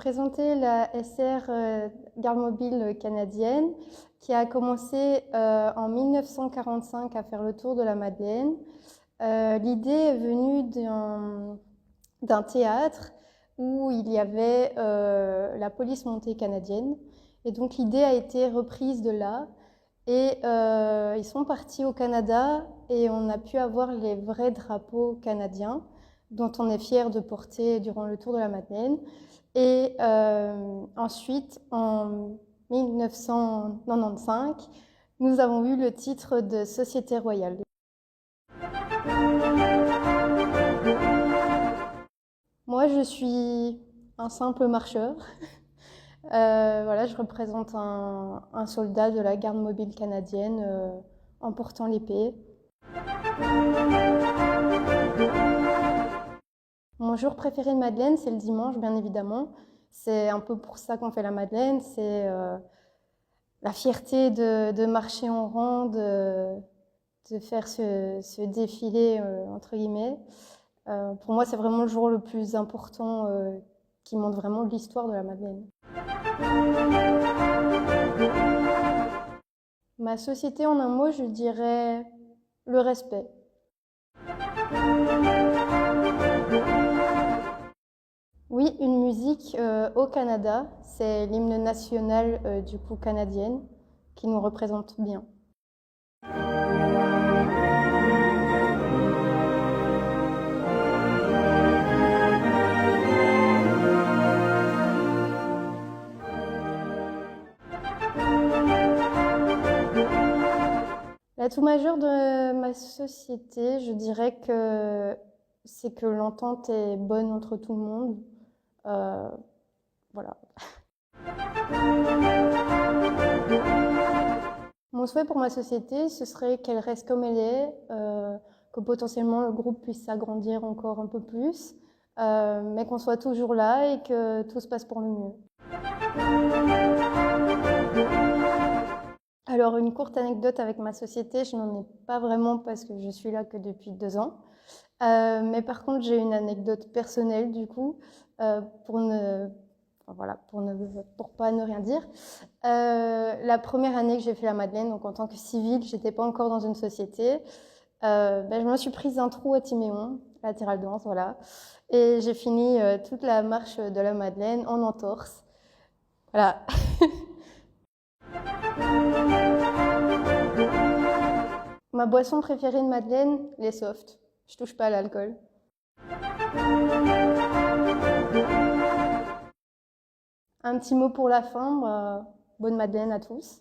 représenter la SR Garde mobile canadienne qui a commencé en 1945 à faire le tour de la Madeleine. L'idée est venue d'un théâtre où il y avait la police montée canadienne. Et donc l'idée a été reprise de là. Et ils sont partis au Canada et on a pu avoir les vrais drapeaux canadiens dont on est fier de porter durant le Tour de la Madeleine. Et ensuite, en 1995, nous avons eu le titre de Société royale. Moi, je suis un simple marcheur. Voilà, je représente un soldat de la garde mobile canadienne en portant l'épée. Mon jour préféré de Madeleine, c'est le dimanche, bien évidemment. C'est un peu pour ça qu'on fait la Madeleine. C'est la fierté de marcher en rang, de faire ce défilé, entre guillemets. Pour moi, c'est vraiment le jour le plus important qui montre vraiment l'histoire de la Madeleine. Ma société, en un mot, je dirais le respect. Oui, une musique au Canada, c'est l'hymne national du coup canadienne qui nous représente bien. L'atout majeur de ma société, je dirais que c'est que l'entente est bonne entre tout le monde. Voilà. Mon souhait pour ma société, ce serait qu'elle reste comme elle est, que potentiellement le groupe puisse s'agrandir encore un peu plus, mais qu'on soit toujours là et que tout se passe pour le mieux. Alors, une courte anecdote avec ma société, je n'en ai pas vraiment parce que je suis là que depuis 2 ans. Mais par contre, j'ai une anecdote personnelle du coup, pour pas ne rien dire. La première année que j'ai fait la Madeleine, donc en tant que civile, j'étais pas encore dans une société. Je me suis prise un trou à Timéon, latéral danse, voilà. Et j'ai fini toute la marche de la Madeleine en entorse. Voilà. Ma boisson préférée de Madeleine, les softs. Je touche pas à l'alcool. Un petit mot pour la fin, bonne Madeleine à tous.